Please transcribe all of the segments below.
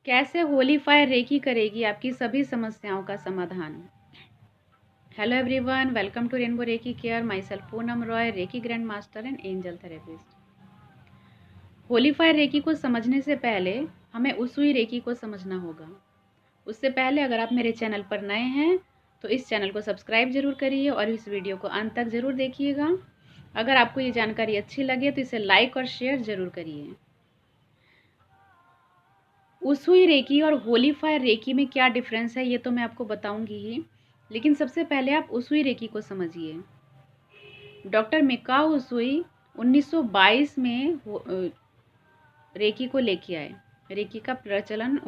कैसे Holi fire recce करेगी आपकी सभी समस्याओं का समाधान। Hello everyone, welcome to rainbow reiki care. Myself Poonam Roy, reiki grand master and angel therapist. Holy fire reiki को समझने से पहले हमें उसुई रेकी को समझना होगा। उससे पहले अगर आप मेरे चैनल पर नए हैं तो इस चैनल को सब्सक्राइब जरूर करिए और इस वीडियो को अंत तक ज़रूर देखिएगा। अगर आपको ये जानकारी अच्छी लगे तो इसे लाइक और शेयर ज़रूर करिए। उसुई रेकी और होली फायर रेकी में क्या डिफरेंस है ये तो मैं आपको बताऊंगी ही, लेकिन सबसे पहले आप उसुई रेकी को समझिए। डॉक्टर मिकाओ उसुई 1922 में रेकी को लेके आए। रेकी का प्रचलन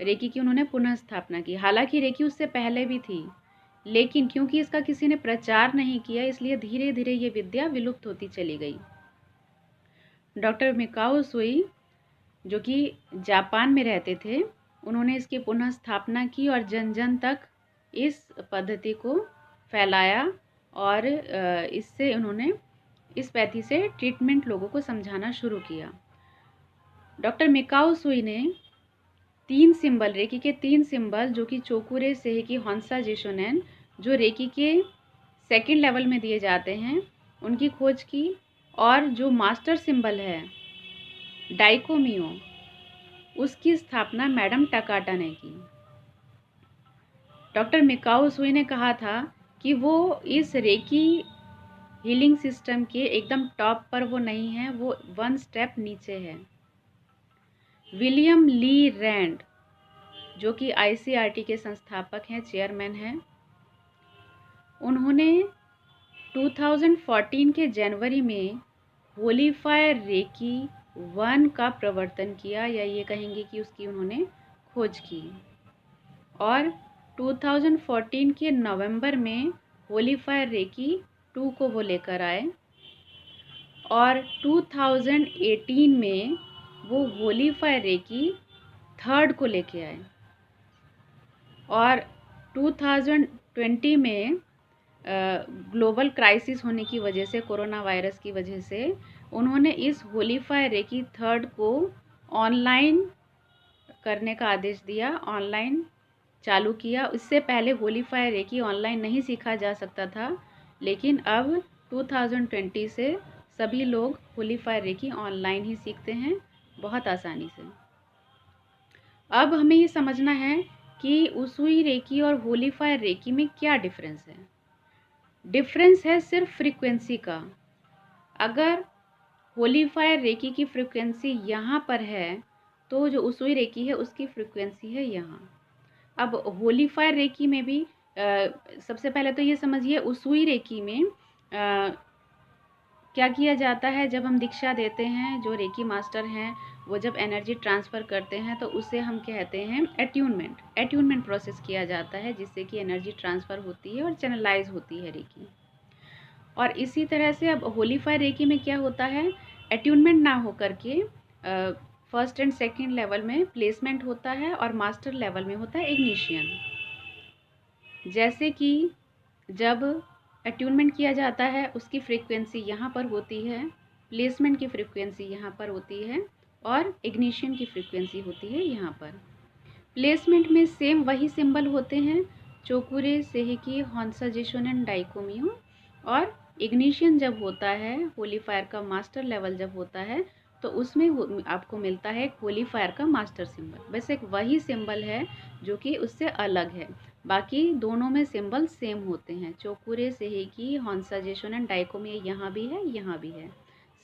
रेकी की उन्होंने पुनः स्थापना की। हालांकि रेकी उससे पहले भी थी, लेकिन क्योंकि इसका किसी ने प्रचार नहीं किया इसलिए धीरे धीरे ये विद्या विलुप्त होती चली गई। डॉक्टर मिकाओ उसुई जो कि जापान में रहते थे, उन्होंने इसकी पुनः स्थापना की और जन जन तक इस पद्धति को फैलाया और इससे उन्होंने इस पैथी से ट्रीटमेंट लोगों को समझाना शुरू किया। डॉक्टर मिकाओ उसुई ने 3 सिंबल, रेकी के 3 सिंबल जो कि चोकुरे सेहेकी हॉन्सा जिशोनेन, जो रेकी के सेकंड लेवल में दिए जाते हैं, उनकी खोज की। और जो मास्टर सिंबल है डाइकोमियो, उसकी स्थापना मैडम टकाटा ने की। डॉक्टर मिकाओ उसुई ने कहा था कि वो इस रेकी हीलिंग सिस्टम के एकदम टॉप पर वो नहीं है, वो 1 स्टेप नीचे है। विलियम ली रैंड जो कि आईसीआरटी के संस्थापक हैं, चेयरमैन हैं, उन्होंने 2014 के जनवरी में होली फायर रेकी 1 का प्रवर्तन किया, या ये कहेंगे कि उसकी उन्होंने खोज की। और 2014 के नवंबर में होली फायर रेकी 2 को वो लेकर आए और 2018 में वो होली फायर रेकी 3 को लेके आए। और 2020 में ग्लोबल क्राइसिस होने की वजह से, कोरोना वायरस की वजह से, उन्होंने इस होली फायर रेकी 3 को ऑनलाइन करने का आदेश दिया, ऑनलाइन चालू किया। इससे पहले होली फायर रेकी ऑनलाइन नहीं सीखा जा सकता था, लेकिन अब 2020 से सभी लोग होली फायर रेकी ऑनलाइन ही सीखते हैं, बहुत आसानी से। अब हमें ये समझना है कि उसुई रेकी और होली फायर रेकी में क्या डिफरेंस है। डिफरेंस है सिर्फ फ्रीक्वेंसी का। अगर होली फायर रेकी की फ्रीक्वेंसी यहाँ पर है तो जो उसुई रेकी है उसकी फ्रीक्वेंसी है यहाँ। अब होली फायर रेकी में भी सबसे पहले तो ये समझिए, उसुई रेकी में क्या किया जाता है। जब हम दीक्षा देते हैं, जो रेकी मास्टर हैं वो जब एनर्जी ट्रांसफ़र करते हैं तो उसे हम कहते हैं एट्यूनमेंट प्रोसेस किया जाता है, जिससे कि एनर्जी ट्रांसफ़र होती है और चैनलाइज होती है रेकी। और इसी तरह से अब होली फायर रेकी में क्या होता है, एट्यूनमेंट ना हो करके फर्स्ट एंड सेकंड लेवल में प्लेसमेंट होता है और मास्टर लेवल में होता है इग्निशियन। जैसे कि जब एट्यूनमेंट किया जाता है उसकी फ्रीक्वेंसी यहाँ पर होती है, प्लेसमेंट की फ्रीक्वेंसी यहाँ पर होती है और इग्निशियन की फ्रीक्वेंसी होती है यहाँ पर। प्लेसमेंट में सेम वही सिंबल होते हैं, चोकुरे सेहेकी हॉन्सा जिशोनेन डाइकोमियो। और इग्निशियन जब होता है, होली फायर का मास्टर लेवल जब होता है, तो उसमें आपको मिलता है एक होली फायर का मास्टर सिंबल। बस एक वही सिंबल है जो कि उससे अलग है, बाकी दोनों में सिंबल सेम होते हैं। चोकुरे सेहेकी हॉन्सा जिशोनेन डाइकोमियो यहाँ भी है, यहाँ भी है।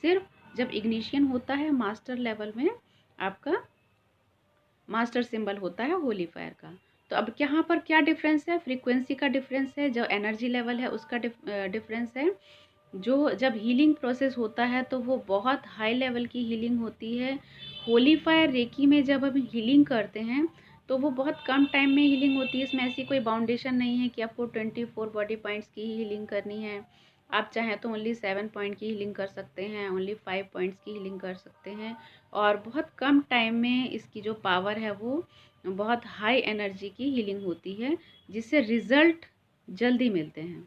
सिर्फ जब इग्निशियन होता है मास्टर लेवल में, आपका मास्टर सिंबल होता है होली फायर का। तो अब यहाँ पर क्या डिफरेंस है, फ्रीक्वेंसी का डिफरेंस है, जो एनर्जी लेवल है उसका डिफरेंस है। जो जब हीलिंग प्रोसेस होता है तो वो बहुत हाई लेवल की हीलिंग होती है। होली फायर रेकी में जब हम हीलिंग करते हैं तो वो बहुत कम टाइम में हीलिंग होती है। इसमें ऐसी कोई बाउंडेशन नहीं है कि आपको 24 बॉडी पॉइंट्स की ही हीलिंग करनी है। आप चाहें तो ओनली 7 पॉइंट की हीलिंग कर सकते हैं, ओनली 5 पॉइंट्स की हीलिंग कर सकते हैं, और बहुत कम टाइम में इसकी जो पावर है वो बहुत हाई एनर्जी की हीलिंग होती है, जिससे रिज़ल्ट जल्दी मिलते हैं।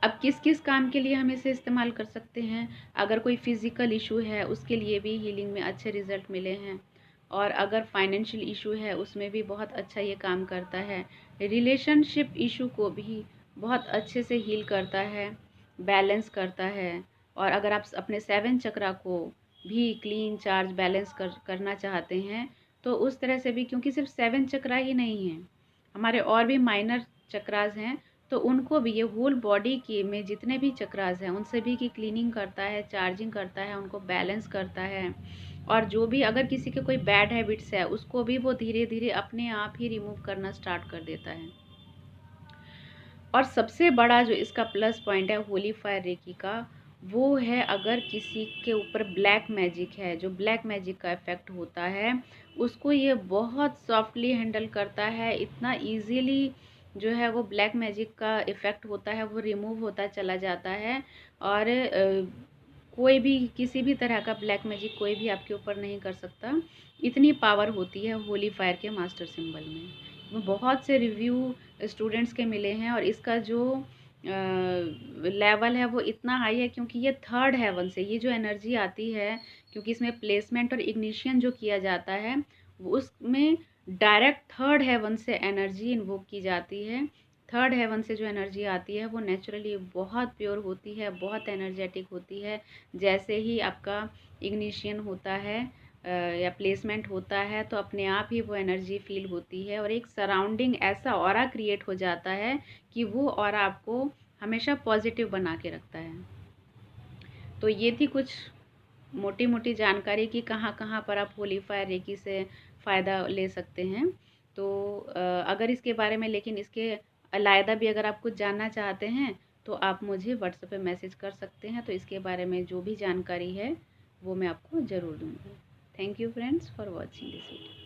अब किस किस काम के लिए हम इसे इस्तेमाल कर सकते हैं? अगर कोई फिज़िकल इशू है उसके लिए भी हीलिंग में अच्छे रिज़ल्ट मिले हैं, और अगर फाइनेंशियल इशू है उसमें भी बहुत अच्छा ये काम करता है। रिलेशनशिप इशू को भी बहुत अच्छे से हील करता है, बैलेंस करता है। और अगर आप अपने 7 चक्रा को भी क्लीन चार्ज बैलेंस करना चाहते हैं, तो उस तरह से भी, क्योंकि सिर्फ 7 चक्रा ही नहीं हैं, हमारे और भी माइनर चक्रास हैं, तो उनको भी ये होल बॉडी की में जितने भी चक्रास हैं उन सभी की क्लीनिंग करता है, चार्जिंग करता है, उनको बैलेंस करता है। और जो भी अगर किसी के कोई बैड हैबिट्स है उसको भी वो धीरे धीरे अपने आप ही रिमूव करना स्टार्ट कर देता है। और सबसे बड़ा जो इसका प्लस पॉइंट है होली फायर रेकी का, वो है अगर किसी के ऊपर ब्लैक मैजिक है, जो ब्लैक मैजिक का इफ़ेक्ट होता है, उसको ये बहुत सॉफ्टली हैंडल करता है। इतना इजीली जो है वो ब्लैक मैजिक का इफ़ेक्ट होता है वो रिमूव होता चला जाता है। और कोई भी किसी भी तरह का ब्लैक मैजिक कोई भी आपके ऊपर नहीं कर सकता। इतनी पावर होती है होली फायर के मास्टर सिंबल में। वो बहुत से रिव्यू स्टूडेंट्स के मिले हैं, और इसका जो लेवल है वो इतना हाई है, क्योंकि ये थर्ड हेवन से ये जो एनर्जी आती है, क्योंकि इसमें प्लेसमेंट और इग्निशन जो किया जाता है वो उसमें डायरेक्ट थर्ड हेवन से एनर्जी इन्वोक की जाती है। थर्ड हेवन से जो एनर्जी आती है वो नेचुरली बहुत प्योर होती है, बहुत एनर्जेटिक होती है। जैसे ही आपका इग्निशन होता है या प्लेसमेंट होता है, तो अपने आप ही वो एनर्जी फील होती है, और एक सराउंडिंग ऐसा ऑरा क्रिएट हो जाता है कि वो ऑरा आपको हमेशा पॉजिटिव बना के रखता है। तो ये थी कुछ मोटी मोटी जानकारी कि कहाँ कहाँ पर आप होली फायर रेकी से फ़ायदा ले सकते हैं। तो अगर इसके बारे में, लेकिन इसके अलहदा भी अगर आप कुछ जानना चाहते हैं तो आप मुझे व्हाट्सएप पे मैसेज कर सकते हैं। तो इसके बारे में जो भी जानकारी है वो मैं आपको ज़रूर दूँगी। Thank you friends for watching this video.